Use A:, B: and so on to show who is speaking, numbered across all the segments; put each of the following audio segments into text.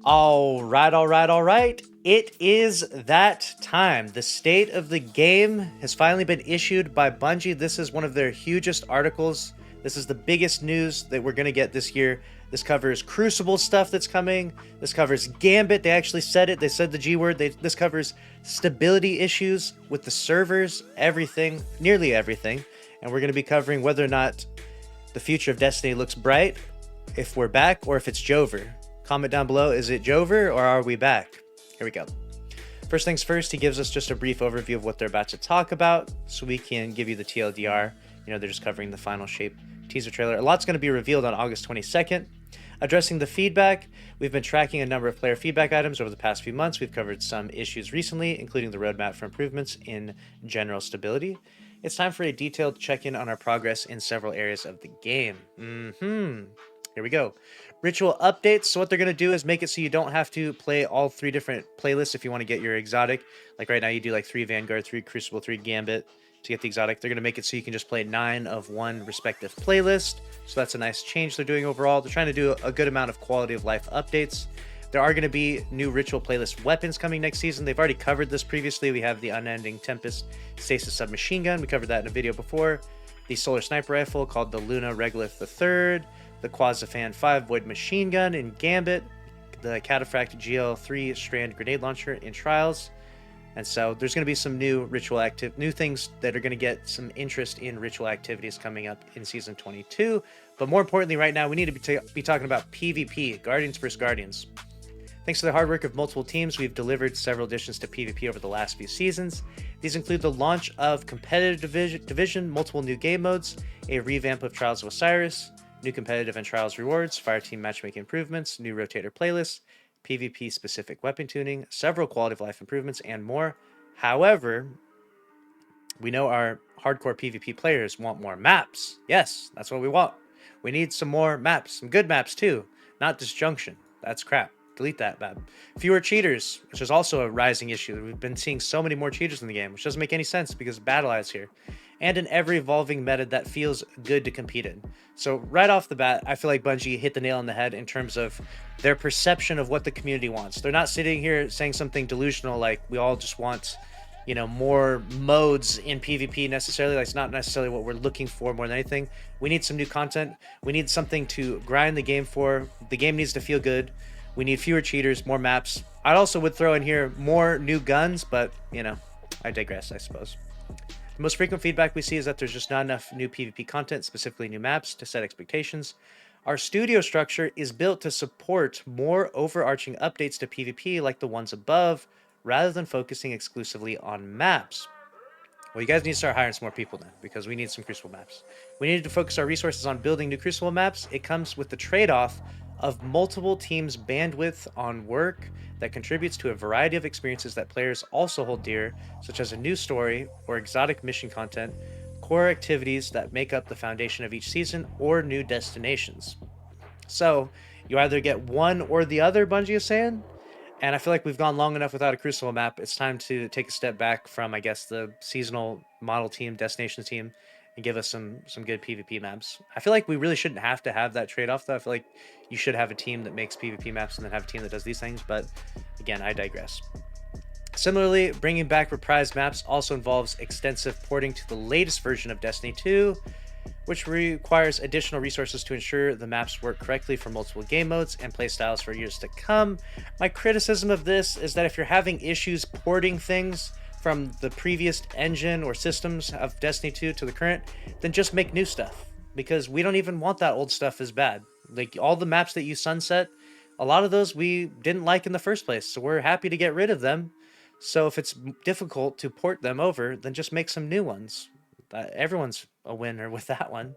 A: All right, all right, all right. It is that time. The state of the game has finally been issued by Bungie. This is one of their hugest articles. This is the biggest news that we're going to get this year. This covers Crucible stuff that's coming. This covers Gambit. They actually said it. They said the G word. This covers stability issues with the servers, everything, nearly everything. And we're going to be covering whether or not the future of Destiny looks bright, if we're back, or if it's Jover. Comment down below, is it Jover or are we back? Here we go. First things first, he gives us just a brief overview of what they're about to talk about so we can give you the TLDR. You know, they're just covering the final shape teaser trailer. A lot's going to be revealed on August 22nd. Addressing the feedback, we've been tracking a number of player feedback items over the past few months. We've covered some issues recently, including the roadmap for improvements in general stability. It's time for a detailed check-in on our progress in several areas of the game. Here we go. Ritual updates. So what they're going to do is make it so you don't have to play all 3 different playlists if you want to get your exotic. Like right now you do like 3 Vanguard, 3 Crucible, 3 Gambit to get the exotic. They're going to make it so you can just play 9 of one respective playlist. So that's a nice change they're doing overall. They're trying to do a good amount of quality of life updates. There are going to be new Ritual playlist weapons coming next season. They've already covered this previously. We have the Unending Tempest Stasis Submachine Gun. We covered that in a video before. The Solar Sniper Rifle called the Luna Regolith III. The Quasifan 5 Void Machine Gun in Gambit, the Cataphract GL3 Strand Grenade Launcher in Trials. And so there's going to be some new new things that are going to get some interest in ritual activities coming up in Season 22. But more importantly, right now, we need to be talking about PvP, Guardians vs. Guardians. Thanks to the hard work of multiple teams, we've delivered several additions to PvP over the last few seasons. These include the launch of Competitive Division, multiple new game modes, a revamp of Trials of Osiris, new competitive and trials rewards, fireteam matchmaking improvements, new rotator playlists, PvP specific weapon tuning, several quality of life improvements, and more. However, we know our hardcore PvP players want more maps. Yes, that's what we want. We need some more maps, some good maps too, not disjunction. That's crap. Delete that map. Fewer cheaters, which is also a rising issue. We've been seeing so many more cheaters in the game, which doesn't make any sense because Battle Eye's here. And an ever-evolving meta that feels good to compete in. So right off the bat, I feel like Bungie hit the nail on the head in terms of their perception of what the community wants. They're not sitting here saying something delusional like we all just want, you know, more modes in PvP necessarily. That's not necessarily what we're looking for more than anything. We need some new content. We need something to grind the game for. The game needs to feel good. We need fewer cheaters, more maps. I also would throw in here more new guns, but, you know, I digress, I suppose. The most frequent feedback we see is that there's just not enough new PvP content, specifically new maps, to set expectations. Our studio structure is built to support more overarching updates to PvP like the ones above, rather than focusing exclusively on maps. Well, you guys need to start hiring some more people then, because we need some Crucible maps. We need to focus our resources on building new Crucible maps. It comes with the trade-off of multiple teams' bandwidth on work that contributes to a variety of experiences that players also hold dear, such as a new story or exotic mission content, core activities that make up the foundation of each season, or new destinations. So, you either get one or the other, Bungie is saying, and I feel like we've gone long enough without a Crucible map. It's time to take a step back from, I guess, the seasonal model team, destination team, and give us some good PvP maps. I feel like we really shouldn't have to have that trade-off, though. I feel like you should have a team that makes PvP maps and then have a team that does these things, but again, I digress. Similarly, bringing back reprised maps also involves extensive porting to the latest version of Destiny 2, which requires additional resources to ensure the maps work correctly for multiple game modes and playstyles for years to come. My criticism of this is that if you're having issues porting things from the previous engine or systems of Destiny 2 to the current, then just make new stuff, because we don't even want that old stuff as bad. Like all the maps that you sunset, a lot of those we didn't like in the first place, so we're happy to get rid of them. So if it's difficult to port them over, then just make some new ones. Everyone's a winner with that one.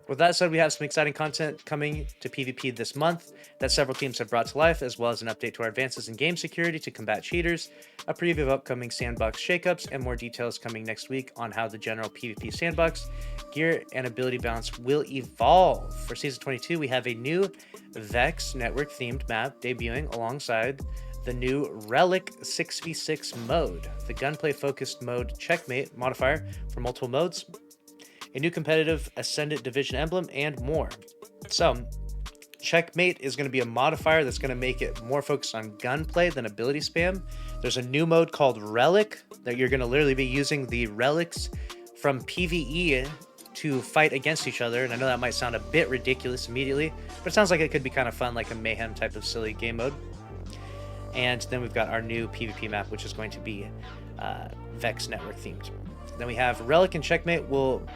A: With that said, we have some exciting content coming to PvP this month that several teams have brought to life, as well as an update to our advances in game security to combat cheaters, a preview of upcoming sandbox shakeups, and more details coming next week on how the general PvP sandbox gear and ability balance will evolve. For Season 22, we have a new Vex network-themed map debuting alongside the new Relic 6v6 mode, the gunplay-focused mode Checkmate modifier for multiple modes, a new competitive Ascendant Division emblem, and more. So, Checkmate is going to be a modifier that's going to make it more focused on gunplay than ability spam. There's a new mode called Relic that you're going to literally be using the relics from PvE to fight against each other. And I know that might sound a bit ridiculous immediately, but it sounds like it could be kind of fun, like a mayhem type of silly game mode. And then we've got our new PvP map, which is going to be Vex Network themed. Then we have Relic and Checkmate will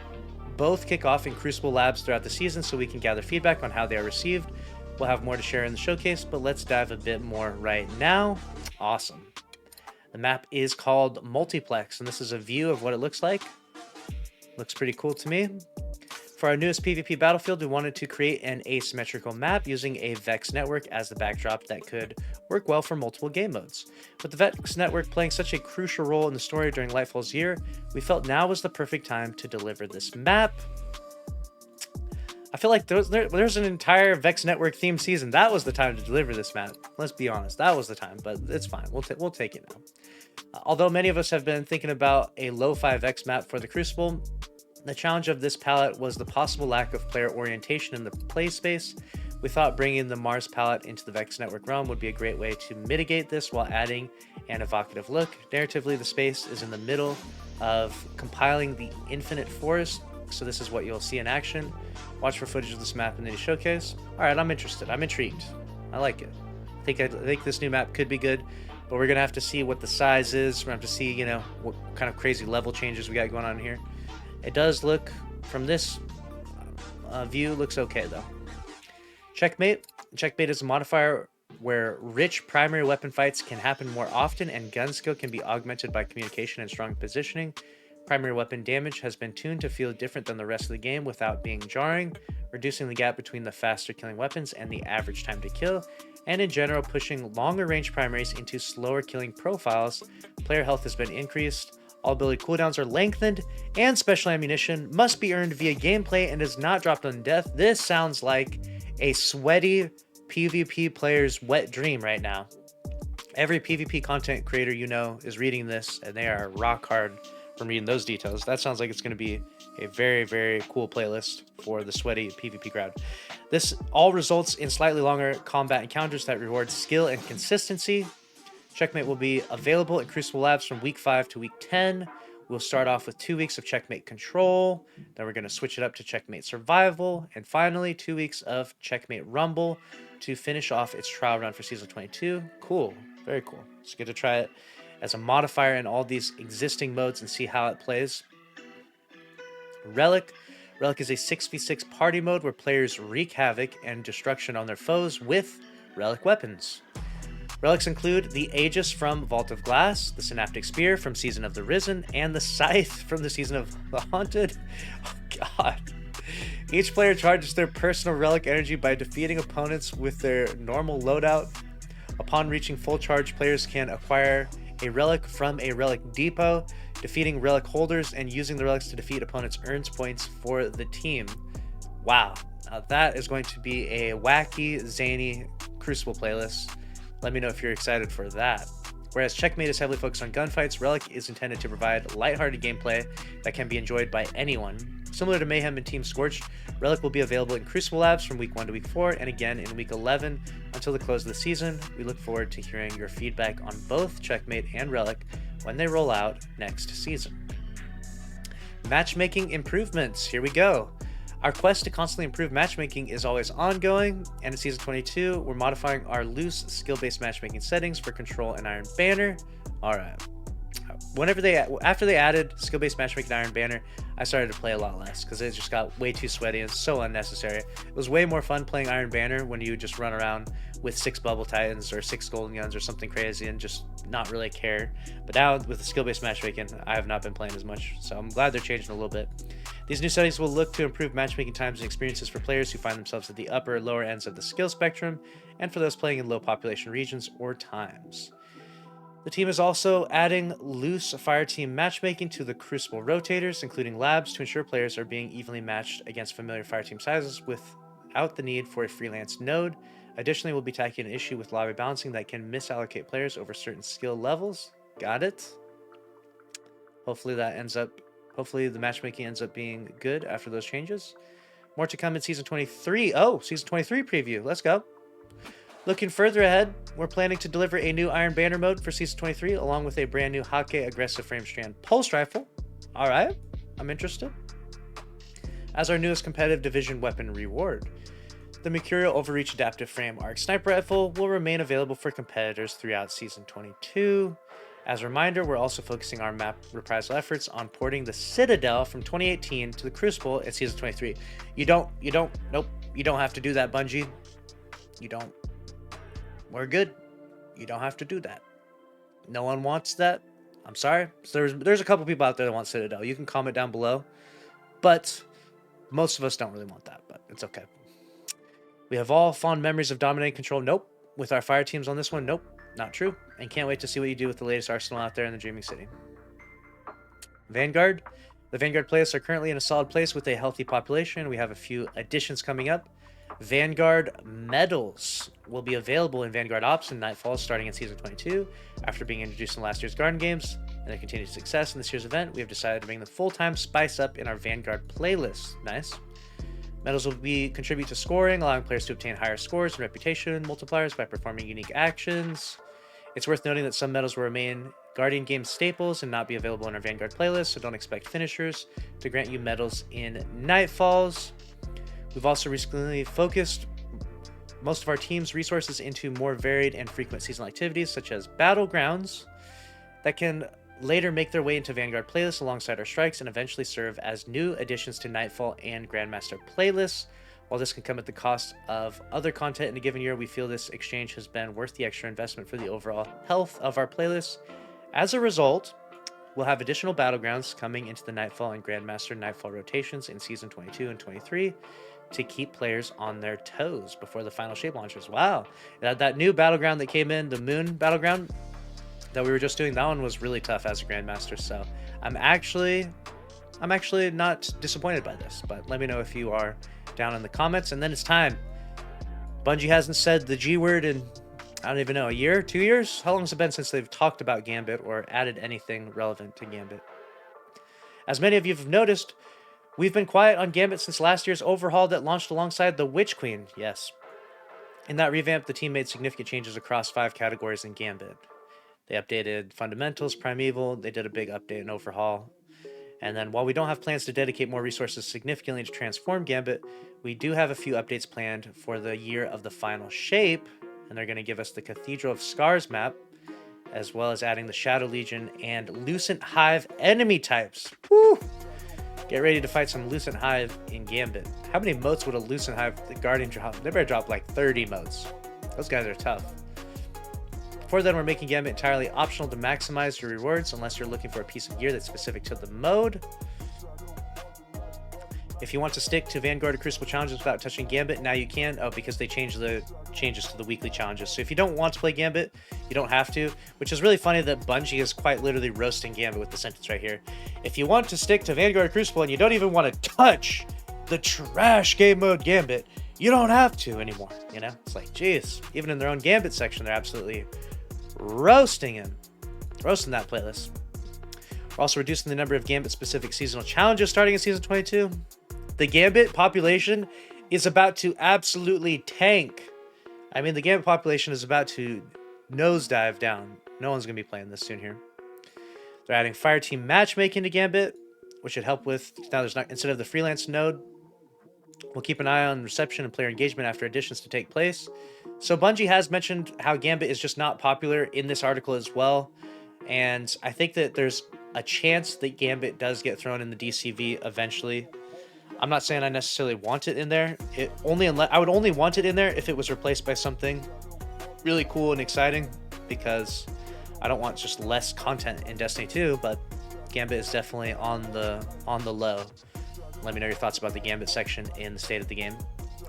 A: both kick off in Crucible Labs throughout the season so we can gather feedback on how they are received. We'll have more to share in the showcase, but let's dive a bit more right now. Awesome. The map is called Multiplex, and this is a view of what it looks like. Looks pretty cool to me. For our newest PvP battlefield, we wanted to create an asymmetrical map using a Vex network as the backdrop that could work well for multiple game modes. With the Vex network playing such a crucial role in the story during Lightfall's year, we felt now was the perfect time to deliver this map. I feel like there's an entire Vex network themed season. That was the time to deliver this map. Let's be honest, that was the time, but it's fine. We'll take it now. Although many of us have been thinking about a lo-fi Vex map for the Crucible, the challenge of this palette was the possible lack of player orientation in the play space. We thought bringing the Mars palette into the Vex network realm would be a great way to mitigate this while adding an evocative look. Narratively, the space is in the middle of compiling the Infinite Forest, so this is what you'll see in action. Watch for footage of this map in the showcase. All right, I'm interested. I'm intrigued. I like it. I think this new map could be good, but we're gonna have to see what the size is. We're gonna have to see, you know, what kind of crazy level changes we got going on here. It does look, from this view, looks okay though. Checkmate. Checkmate is a modifier where rich primary weapon fights can happen more often and gun skill can be augmented by communication and strong positioning. Primary weapon damage has been tuned to feel different than the rest of the game without being jarring, reducing the gap between the faster killing weapons and the average time to kill, and in general pushing longer range primaries into slower killing profiles. Player health has been increased. All ability cooldowns are lengthened, and special ammunition must be earned via gameplay and is not dropped on death. This sounds like a sweaty PvP player's wet dream right now. Every PvP content creator you know is reading this, and they are rock hard from reading those details. That sounds like it's going to be a very, very cool playlist for the sweaty PvP crowd. This all results in slightly longer combat encounters that reward skill and consistency. Checkmate will be available in Crucible Labs from week 5 to week 10. We'll start off with 2 weeks of Checkmate Control, then we're going to switch it up to Checkmate Survival, and finally 2 weeks of Checkmate Rumble to finish off its trial run for Season 22. Cool. Very cool. It's good to try it as a modifier in all these existing modes and see how it plays. Relic. Relic is a 6v6 party mode where players wreak havoc and destruction on their foes with relic weapons. Relics include the Aegis from Vault of Glass, the Synaptic Spear from Season of the Risen, and the Scythe from the Season of the Haunted. Oh god. Each player charges their personal relic energy by defeating opponents with their normal loadout. Upon reaching full charge, players can acquire a relic from a relic depot, defeating relic holders and using the relics to defeat opponents earns points for the team. Wow. Now that is going to be a wacky, zany Crucible playlist. Let me know if you're excited for that. Whereas Checkmate is heavily focused on gunfights, Relic is intended to provide lighthearted gameplay that can be enjoyed by anyone. Similar to Mayhem and Team Scorched, Relic will be available in Crucible Labs from week 1 to week 4, and again in week 11 until the close of the season. We look forward to hearing your feedback on both Checkmate and Relic when they roll out next season. Matchmaking improvements. Here we go. Our quest to constantly improve matchmaking is always ongoing, and in Season 22, we're modifying our loose skill-based matchmaking settings for Control and Iron Banner. Alright. After they added skill-based matchmaking and Iron Banner, I started to play a lot less, because it just got way too sweaty and so unnecessary. It was way more fun playing Iron Banner when you just run around with 6 Bubble Titans or 6 Golden Guns or something crazy and just not really care. But now, with the skill-based matchmaking, I have not been playing as much, so I'm glad they're changing a little bit. These new settings will look to improve matchmaking times and experiences for players who find themselves at the upper or lower ends of the skill spectrum, and for those playing in low population regions or times. The team is also adding loose fireteam matchmaking to the Crucible rotators, including labs, to ensure players are being evenly matched against familiar fireteam sizes without the need for a freelance node. Additionally, we'll be tackling an issue with lobby balancing that can misallocate players over certain skill levels. Got it? Hopefully the matchmaking ends up being good after those changes. More to come in Season 23. Oh, Season 23 preview. Let's go. Looking further ahead, we're planning to deliver a new Iron Banner mode for Season 23, along with a brand new Hake Aggressive Frame Strand Pulse Rifle. All right, I'm interested. As our newest competitive division weapon reward, the Mercurial Overreach Adaptive Frame Arc Sniper Rifle will remain available for competitors throughout Season 22. As a reminder, we're also focusing our map reprisal efforts on porting the Citadel from 2018 to the Crucible in Season 23. Nope, you don't have to do that, Bungie. You don't. We're good. You don't have to do that. No one wants that. I'm sorry. So there's a couple people out there that want Citadel. You can comment down below. But most of us don't really want that, but it's okay. We have all fond memories of dominating control. Nope. With our fire teams on this one, nope. Not true. And can't wait to see what you do with the latest arsenal out there in the Dreaming City. Vanguard. The Vanguard playlists are currently in a solid place with a healthy population. We have a few additions coming up. Vanguard medals will be available in Vanguard Ops and Nightfall starting in Season 22. After being introduced in last year's Garden Games and their continued success in this year's event, we have decided to bring the full-time spice up in our Vanguard playlist. Nice. Medals will contribute to scoring, allowing players to obtain higher scores and reputation multipliers by performing unique actions. It's worth noting that some medals will remain Guardian Games staples and not be available in our Vanguard playlist, so don't expect finishers to grant you medals in Nightfalls. We've also recently focused most of our team's resources into more varied and frequent seasonal activities, such as battlegrounds, that can later make their way into Vanguard playlists alongside our strikes and eventually serve as new additions to Nightfall and Grandmaster playlists. While this can come at the cost of other content in a given year, we feel this exchange has been worth the extra investment for the overall health of our playlists. As a result, we'll have additional battlegrounds coming into the Nightfall and Grandmaster Nightfall rotations in Season 22 and 23 to keep players on their toes before the final shape launches. Wow, that new battleground that came in, the Moon battleground that we were just doing, that one was really tough as a Grandmaster, so I'm actually not disappointed by this, but let me know if you are down in the comments. And then it's time. Bungie hasn't said the G word in, I don't even know, a year, 2 years? How long has it been since they've talked about Gambit or added anything relevant to Gambit? As many of you have noticed, we've been quiet on Gambit since last year's overhaul that launched alongside the Witch Queen. Yes. In that revamp, the team made significant changes across 5 categories in Gambit. They updated fundamentals, primeval, they did a big update and overhaul. And then while we don't have plans to dedicate more resources significantly to transform Gambit, we do have a few updates planned for the year of the final shape, and they're going to give us the Cathedral of Scars map, as well as adding the Shadow Legion and Lucent Hive enemy types. Woo! Get ready to fight some Lucent Hive in Gambit. How many motes would a Lucent Hive Guardian drop? They better drop like 30 motes. Those guys are tough. Before then, we're making Gambit entirely optional to maximize your rewards unless you're looking for a piece of gear that's specific to the mode. If you want to stick to Vanguard or Crucible challenges without touching Gambit, now you can. Oh, because they changed the changes to the weekly challenges. So if you don't want to play Gambit, you don't have to, which is really funny that Bungie is quite literally roasting Gambit with the sentence right here. If you want to stick to Vanguard or Crucible and you don't even want to touch the trash game mode Gambit, you don't have to anymore, you know? It's like, geez, even in their own Gambit section, they're absolutely roasting that playlist. We're also reducing the number of Gambit-specific seasonal challenges starting in Season 22. The Gambit population is about to absolutely tank. I mean, the Gambit population is about to nosedive down. No one's going to be playing this soon here. They're adding Fire Team matchmaking to Gambit, which should help with, now there's not, instead of the freelance node, we'll keep an eye on reception and player engagement after additions to take place. So Bungie has mentioned how Gambit is just not popular in this article as well. And I think that there's a chance that Gambit does get thrown in the DCV eventually. I'm not saying I necessarily want it in there. I would only want it in there if it was replaced by something really cool and exciting, because I don't want just less content in Destiny 2, but Gambit is definitely on the low. Let me know your thoughts about the Gambit section in the state of the game.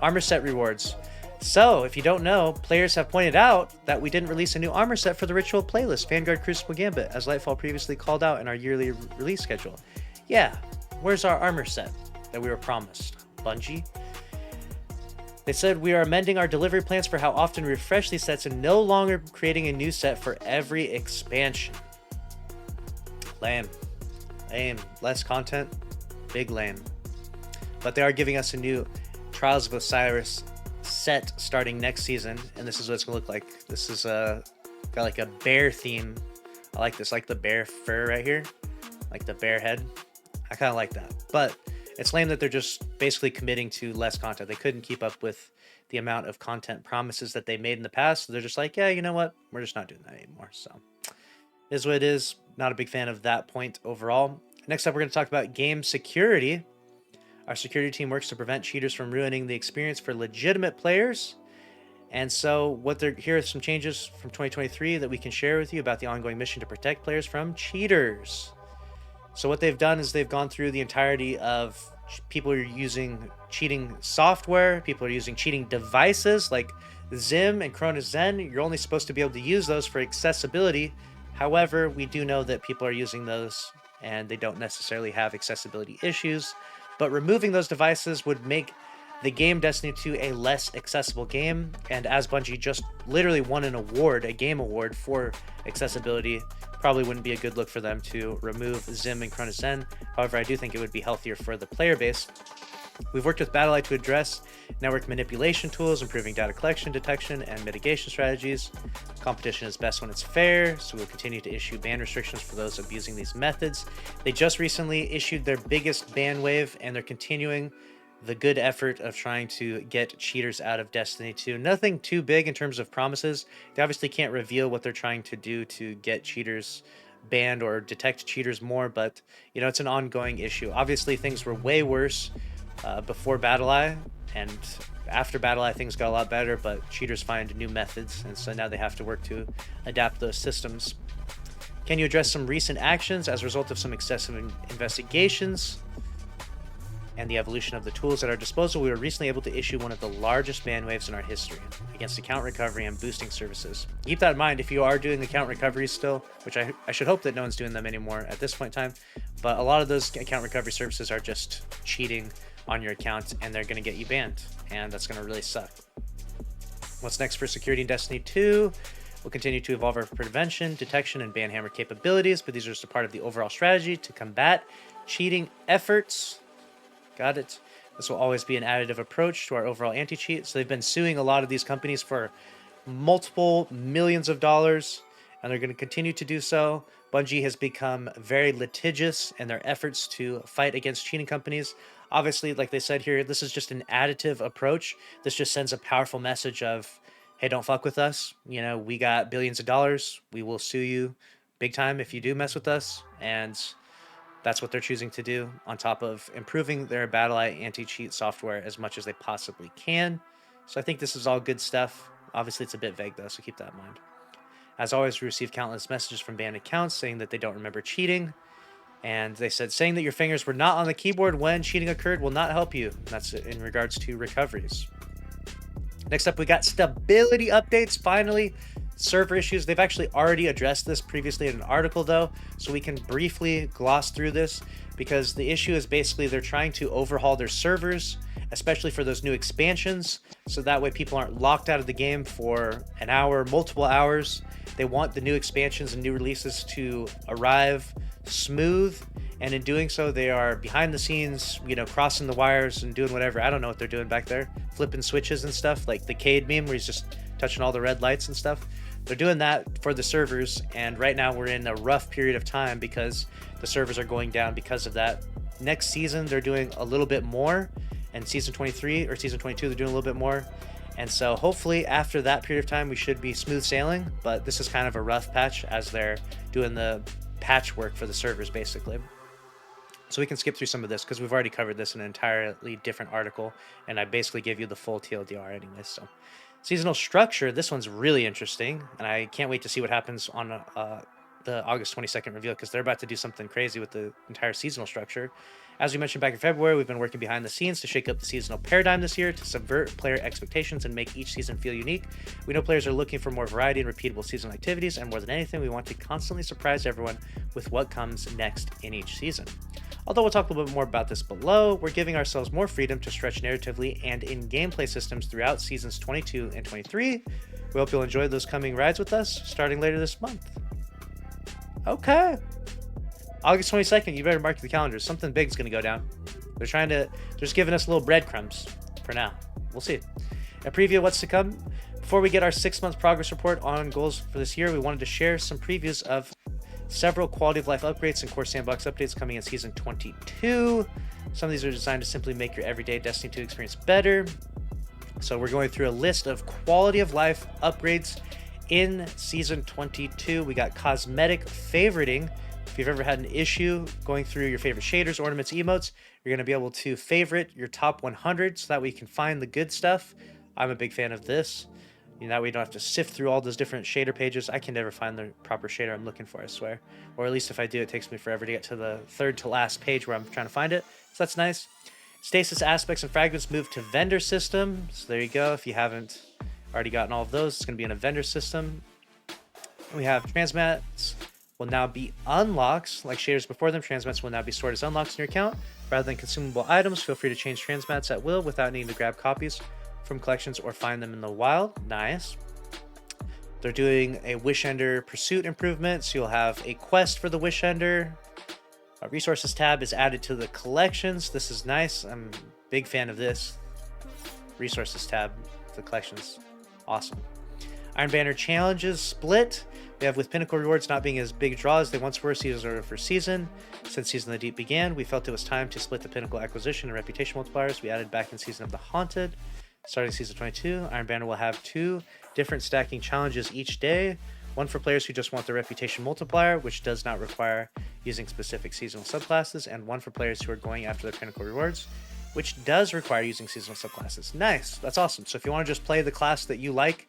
A: Armor set rewards. So, if you don't know, players have pointed out that we didn't release a new armor set for the Ritual playlist, Vanguard Crucible Gambit, as Lightfall previously called out in our yearly release schedule. Yeah, where's our armor set that we were promised, Bungie? They said we are amending our delivery plans for how often we refresh these sets and no longer creating a new set for every expansion. Lame. Lame. Less content. Big lame. but they are giving us a new Trials of Osiris set starting next season, and this is what it's gonna look like. This is got like a bear theme. I like this, like the bear fur right here, like the bear head. I kind of like that, but it's lame that they're just basically committing to less content. They couldn't keep up with the amount of content promises that they made in the past, so they're just like, yeah, you know what, we're just not doing that anymore. So it is what it is. Not a big fan of that point overall. Next up, we're going to talk about game security. Our security team works to prevent cheaters from ruining the experience for legitimate players. And so here are some changes from 2023 that we can share with you about the ongoing mission to protect players from cheaters. So what they've done is they've gone through the entirety of people who are using cheating software, people are using cheating devices like Zim and CRONUS Zen. You're only supposed to be able to use those for accessibility. However, we do know that people are using those and they don't necessarily have accessibility issues. But removing those devices would make the game Destiny 2 a less accessible game. And as Bungie just literally won an award, a game award for accessibility, probably wouldn't be a good look for them to remove Zim and CRONUS Zen. However, I do think it would be healthier for the player base. We've worked with BattlEye to address network manipulation tools, improving data collection, detection, and mitigation strategies. Competition is best when it's fair, so we'll continue to issue ban restrictions for those abusing these methods. They just recently issued their biggest ban wave, and they're continuing the good effort of trying to get cheaters out of Destiny 2. Nothing too big in terms of promises. They obviously can't reveal what they're trying to do to get cheaters banned or detect cheaters more, but you know, it's an ongoing issue. Obviously, things were way worse before BattlEye, and after BattlEye things got a lot better, but cheaters find new methods, and so now they have to work to adapt those systems. Can you address some recent actions as a result of some excessive investigations and the evolution of the tools at our disposal? We were recently able to issue one of the largest ban waves in our history against account recovery and boosting services. Keep that in mind if you are doing account recoveries still, which I should hope that no one's doing them anymore at this point in time, but a lot of those account recovery services are just cheating on your account, and they're going to get you banned, and that's going to really suck. What's next for security in Destiny 2? We'll continue to evolve our prevention, detection, and ban hammer capabilities, but these are just a part of the overall strategy to combat cheating efforts. Got it. This will always be an additive approach to our overall anti-cheat. So they've been suing a lot of these companies for multiple millions of dollars, and they're going to continue to do so. Bungie has become very litigious in their efforts to fight against cheating companies. Obviously, like they said here, this is just an additive approach. This just sends a powerful message of, hey, don't fuck with us. You know, we got billions of dollars. We will sue you big time if you do mess with us. And that's what they're choosing to do, on top of improving their BattlEye anti-cheat software as much as they possibly can. So I think this is all good stuff. Obviously, it's a bit vague, though, so keep that in mind. As always, we received countless messages from banned accounts saying that they don't remember cheating. And they said, saying that your fingers were not on the keyboard when cheating occurred will not help you. And that's in regards to recoveries. Next up, we got stability updates, finally. Server issues. They've actually already addressed this previously in an article, though, so we can briefly gloss through this, because the issue is basically they're trying to overhaul their servers, especially for those new expansions, so that way people aren't locked out of the game for an hour, multiple hours. They want the new expansions and new releases to arrive smooth, and in doing so, they are behind the scenes, you know, crossing the wires and doing whatever. I don't know what they're doing back there, flipping switches and stuff, like the Cade meme where he's just touching all the red lights and stuff. They're doing that for the servers, and right now we're in a rough period of time because the servers are going down because of that. Next season, they're doing a little bit more, and season 23 or season 22, they're doing a little bit more. And so hopefully after that period of time, we should be smooth sailing, but this is kind of a rough patch as they're doing the patchwork for the servers, basically. So we can skip through some of this because we've already covered this in an entirely different article, and I basically gave you the full TLDR anyways. So seasonal structure, this one's really interesting, and I can't wait to see what happens on the August 22nd reveal, because they're about to do something crazy with the entire seasonal structure. As we mentioned back in February, we've been working behind the scenes to shake up the seasonal paradigm this year to subvert player expectations and make each season feel unique. We know players are looking for more variety and repeatable seasonal activities, and more than anything, we want to constantly surprise everyone with what comes next in each season. Although we'll talk a little bit more about this below, we're giving ourselves more freedom to stretch narratively and in gameplay systems throughout seasons 22 and 23. We hope you'll enjoy those coming rides with us, starting later this month. Okay. August 22nd, you better mark the calendar. Something big's going to go down. They're just giving us little breadcrumbs for now. We'll see. A preview of what's to come. Before we get our 6-month progress report on goals for this year, we wanted to share some previews of several quality of life upgrades and core sandbox updates coming in Season 22. Some of these are designed to simply make your everyday Destiny 2 experience better. So we're going through a list of quality of life upgrades in Season 22. We got cosmetic favoriting. If you've ever had an issue going through your favorite shaders, ornaments, emotes, you're going to be able to favorite your top 100 so that we can find the good stuff. I'm a big fan of this. That way you don't have to sift through all those different shader pages. I can never find the proper shader I'm looking for, I swear. Or at least if I do, it takes me forever to get to the third to last page where I'm trying to find it. So that's nice. Stasis aspects and fragments move to vendor system. So there you go. If you haven't already gotten all of those, it's going to be in a vendor system. We have transmats will now be unlocks. Like shaders before them, transmats will now be stored as unlocks in your account. Rather than consumable items, feel free to change transmats at will without needing to grab copies from collections or find them in the wild. Nice. They're doing a Wish Ender pursuit improvement, so you'll have a quest for the Wish Ender. A resources tab is added to the collections. This is nice. I'm a big fan of this. Resources tab, the collections, awesome. Iron Banner challenges split. We have with Pinnacle rewards not being as big draw as they once were season over season. Since Season of the Deep began, we felt it was time to split the Pinnacle acquisition and reputation multipliers we added back in Season of the Haunted. Starting Season 22, Iron Banner will have 2 different stacking challenges each day. One for players who just want the reputation multiplier, which does not require using specific seasonal subclasses, and one for players who are going after the Pinnacle rewards, which does require using seasonal subclasses. Nice, that's awesome. So if you want to just play the class that you like,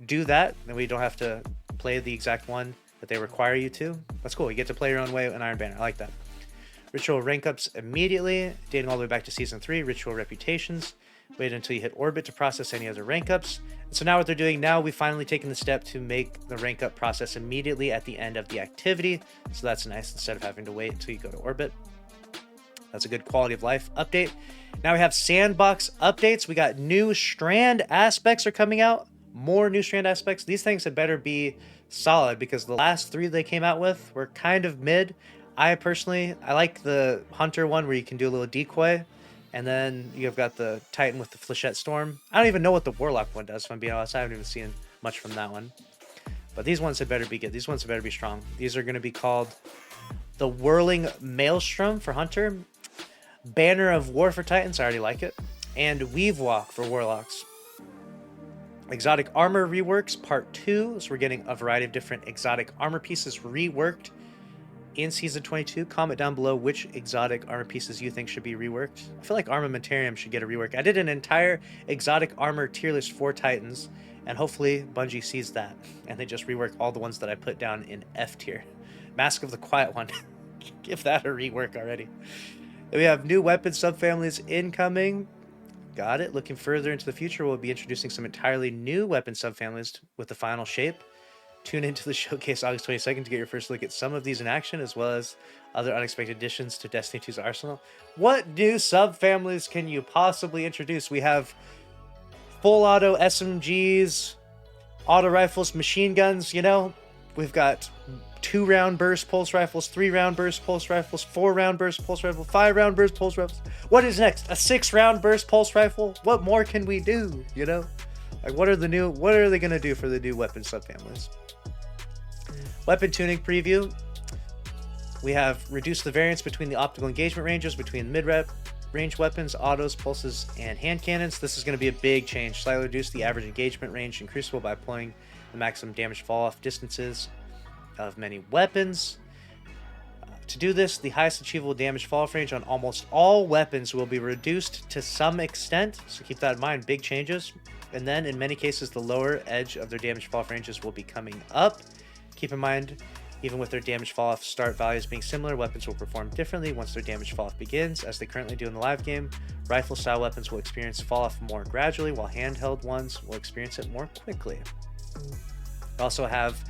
A: do that, then we don't have to play the exact one that they require you to. That's cool. You get to play your own way in Iron Banner. I like that. Ritual rank ups immediately, dating all the way back to Season 3, Ritual reputations. Wait until you hit orbit to process any other rank ups. And so now what they're doing now, we've finally taken the step to make the rank up process immediately at the end of the activity. So that's nice instead of having to wait until you go to orbit. That's a good quality of life update. Now we have sandbox updates. We got new strand aspects are coming out. More new strand aspects. These things had better be solid because the last 3 they came out with were kind of mid. I like the hunter one where you can do a little decoy. And then you've got the Titan with the Flechette Storm. I don't even know what the Warlock one does, if I'm being honest. I haven't even seen much from that one. But these ones had better be good. These ones had better be strong. These are going to be called the Whirling Maelstrom for Hunter, Banner of War for Titans, I already like it, and Weave Walk for Warlocks. Exotic Armor Reworks Part 2. So we're getting a variety of different exotic armor pieces reworked in Season 22. Comment down below which exotic armor pieces you think should be reworked. I feel like Armamentarium should get a rework. I did an entire exotic armor tier list for Titans, and hopefully Bungie sees that, and they just rework all the ones that I put down in F tier. Mask of the Quiet One. Give that a rework already. And we have new weapon subfamilies incoming. Got it. Looking further into the future, we'll be introducing some entirely new weapon subfamilies with the final shape. Tune into the showcase August 22nd to get your first look at some of these in action, as well as other unexpected additions to Destiny 2's arsenal. What new subfamilies can you possibly introduce? We have full auto SMGs, auto rifles, machine guns, you know? We've got 2-round burst pulse rifles, 3-round burst pulse rifles, 4-round burst pulse rifle, 5-round burst pulse rifles. What is next? A 6-round burst pulse rifle? What more can we do, you know? Like, what are they going to do for the new weapon subfamilies? Weapon tuning preview. We have reduced the variance between the optical engagement ranges between mid-rep range weapons, autos, pulses, and hand cannons. This is going to be a big change. Slightly reduce the average engagement range in Crucible by employing the maximum damage fall-off distances of many weapons. To do this, the highest achievable damage fall-off range on almost all weapons will be reduced to some extent, so keep that in mind. Big changes. And then, in many cases, the lower edge of their damage fall-off ranges will be coming up. Keep in mind, even with their damage fall-off start values being similar, weapons will perform differently once their damage fall-off begins, as they currently do in the live game. Rifle-style weapons will experience fall-off more gradually, while handheld ones will experience it more quickly. We also have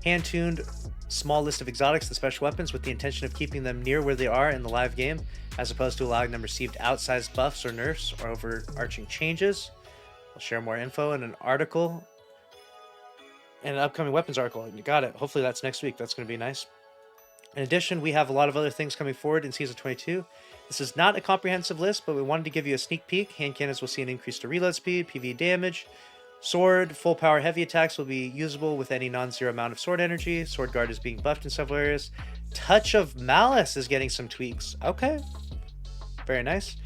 A: hand-tuned small list of exotics and special weapons with the intention of keeping them near where they are in the live game, as opposed to allowing them received outsized buffs or nerfs or overarching changes. I'll share more info in an article, and an upcoming weapons article. You got it. Hopefully that's next week. That's going to be nice. In addition, we have a lot of other things coming forward in Season 22. This is not a comprehensive list, but we wanted to give you a sneak peek. Hand cannons will see an increase to reload speed, PV damage. Sword, full power heavy attacks will be usable with any non-zero amount of sword energy. Sword guard is being buffed in several areas. Touch of Malice is getting some tweaks. Okay. Very nice.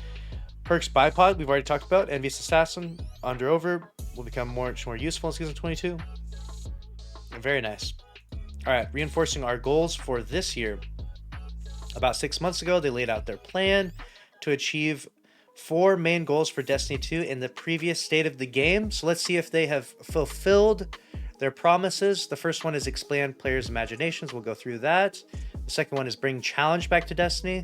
A: Perks Bipod, we've already talked about. Envious Assassin, Under Over, will become much more useful in Season 22. Very nice. Alright, reinforcing our goals for this year. About 6 months ago, they laid out their plan to achieve 4 main goals for Destiny 2 in the previous state of the game. So let's see if they have fulfilled their promises. The first one is expand players' imaginations. We'll go through that. The second one is bring challenge back to Destiny.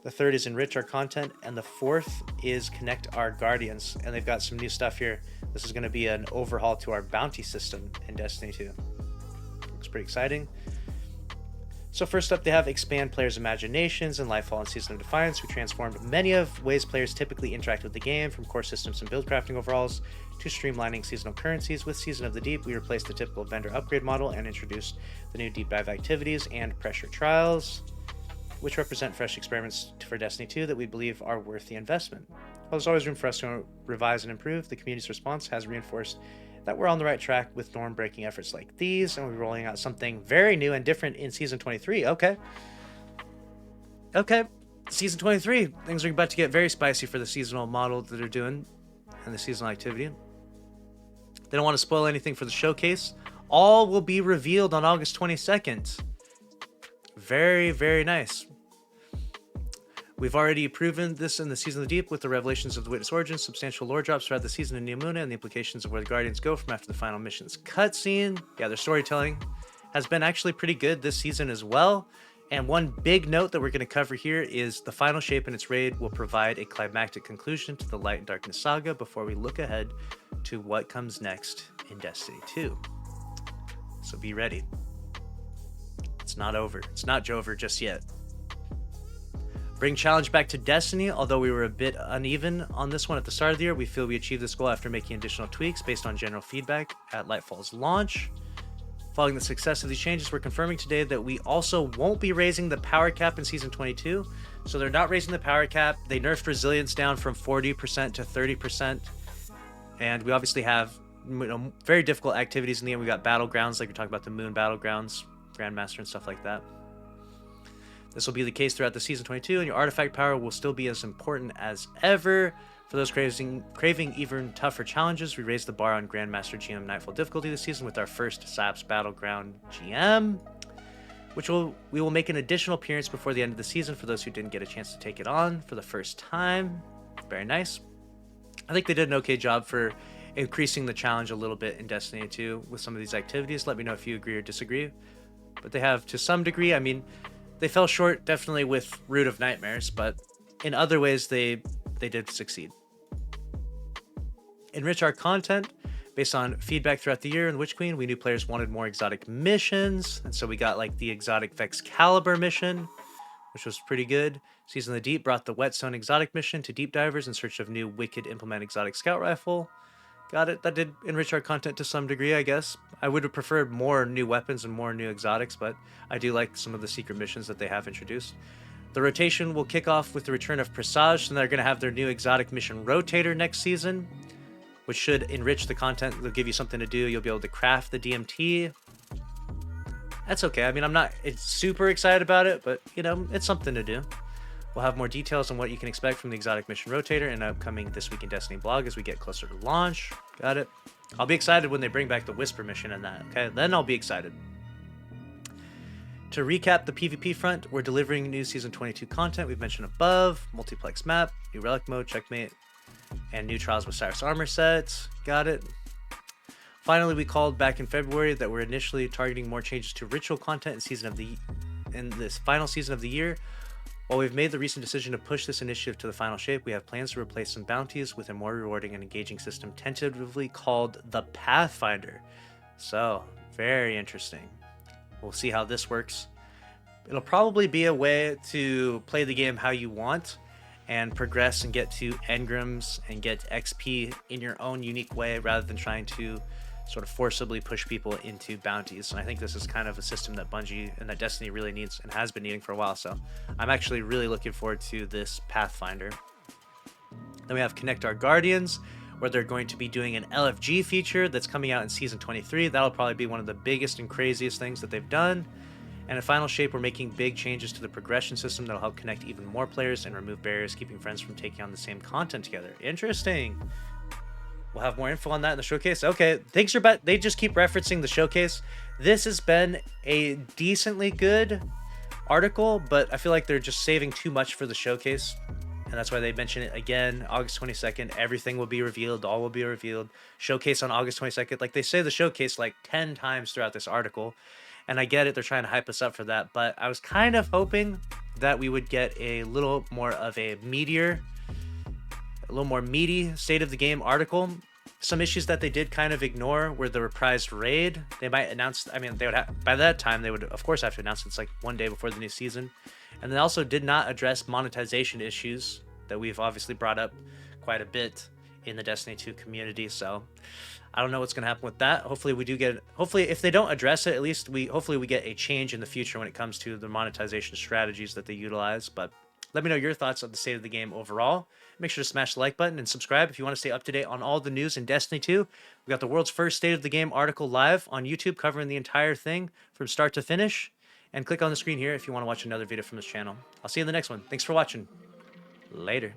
A: The third is enrich our content. And the fourth is connect our guardians. And they've got some new stuff here. This is going to be an overhaul to our bounty system in Destiny 2. Looks pretty exciting. So first up, they have expand players' imaginations in LIGHTFALL and Season of Defiance. We transformed many of ways players typically interact with the game, from core systems and build crafting overhauls to streamlining seasonal currencies. With Season of the Deep, we replaced the typical vendor upgrade model and introduced the new deep dive activities and pressure trials, which represent fresh experiments for Destiny 2 that we believe are worth the investment. While there's always room for us to revise and improve, the community's response has reinforced that we're on the right track with norm-breaking efforts like these, and we're rolling out something very new and different in Season 23. Okay. Season 23. Things are about to get very spicy for the seasonal model that they're doing and the seasonal activity. They don't want to spoil anything for the showcase. All will be revealed on August 22nd. Very, very nice. We've already proven this in the Season of the Deep with the revelations of the Witness Origins, substantial lore drops throughout the season of New Moon, and the implications of where the Guardians go from after the final mission's cutscene. Yeah, their storytelling has been actually pretty good this season as well. And one big note that we're going to cover here is the final shape in its raid will provide a climactic conclusion to the Light and Darkness saga before we look ahead to what comes next in Destiny 2. So be ready. It's not over. It's not Jover just yet. Bring challenge back to Destiny. Although we were a bit uneven on this one at the start of the year, we feel we achieved this goal after making additional tweaks based on general feedback at LIGHTFALL's launch. Following the success of these changes, we're confirming today that we also won't be raising the power cap in Season 22. So they're not raising the power cap. They nerfed resilience down from 40% to 30%. And we obviously have very difficult activities in the end. We got battlegrounds, like we talked about the Moon battlegrounds, Grandmaster and stuff like that. This will be the case throughout the Season 22, and your artifact power will still be as important as ever. For those craving even tougher challenges, we raised the bar on Grandmaster GM Nightfall difficulty this season with our first SAPS Battleground GM, which we will make an additional appearance before the end of the season for those who didn't get a chance to take it on for the first time. Very nice. I think they did an okay job for increasing the challenge a little bit in Destiny 2 with some of these activities. Let me know if you agree or disagree. But they have, to some degree, I mean, they fell short definitely with Root of Nightmares, but in other ways they did succeed. Enrich our content based on feedback throughout the year in Witch Queen. We knew players wanted more exotic missions, and so we got like the exotic Vexcalibur mission, which was pretty good. Season of the Deep brought the Whetstone exotic mission to deep divers in search of new Wicked Implement exotic scout rifle. Got it. That did enrich our content to some degree, I guess. I would have preferred more new weapons and more new exotics, but I do like some of the secret missions that they have introduced. The rotation will kick off with the return of Presage, and they're going to have their new exotic mission rotator next season, which should enrich the content. They'll give you something to do. You'll be able to craft the DMT. That's okay. I mean, I'm not super excited about it, but, you know, it's something to do. We'll have more details on what you can expect from the exotic mission rotator in an upcoming This Week in Destiny blog as we get closer to launch. Got it. I'll be excited when they bring back the Whisper mission and that, okay? Then I'll be excited. To recap the PvP front, we're delivering new Season 22 content we've mentioned above, multiplex map, new relic mode, checkmate, and new Trials with Cyrus armor sets. Got it. Finally, we called back in February that we're initially targeting more changes to ritual content in this final season of the year. While we've made the recent decision to push this initiative to the final shape, we have plans to replace some bounties with a more rewarding and engaging system tentatively called the Pathfinder. So, very interesting. We'll see how this works. It'll probably be a way to play the game how you want and progress and get to engrams and get XP in your own unique way rather than trying to sort of forcibly push people into bounties. And I think this is kind of a system that Bungie and that Destiny really needs and has been needing for a while. So I'm actually really looking forward to this Pathfinder. Then we have Connect Our Guardians, where they're going to be doing an LFG feature that's coming out in Season 23. That'll probably be one of the biggest and craziest things that they've done. And in Final Shape, we're making big changes to the progression system that'll help connect even more players and remove barriers, keeping friends from taking on the same content together. Interesting. We'll have more info on that in the showcase. Okay, thanks for bet. They just keep referencing the showcase. This has been a decently good article, but I feel like they're just saving too much for the showcase. And that's why they mention it again, August 22nd. Everything will be revealed. All will be revealed. Showcase on August 22nd. Like, they say the showcase like 10 times throughout this article. And I get it, they're trying to hype us up for that, but I was kind of hoping that we would get a little more of a meatier, a little more meaty state of the game article. Some issues that they did kind of ignore were the reprised raid. They might announce, I mean, they would have, by that time, they would of course have to announce it's like one day before the new season. And they also did not address monetization issues that we've obviously brought up quite a bit in the Destiny 2 community. So I don't know what's going to happen with that. Hopefully we do get, hopefully if they don't address it, at least hopefully we get a change in the future when it comes to the monetization strategies that they utilize. But let me know your thoughts on the state of the game overall. Make sure to smash the like button and subscribe if you want to stay up to date on all the news in Destiny 2. We got the world's first state of the game article live on YouTube covering the entire thing from start to finish. And click on the screen here if you want to watch another video from this channel. I'll see you in the next one. Thanks for watching. Later.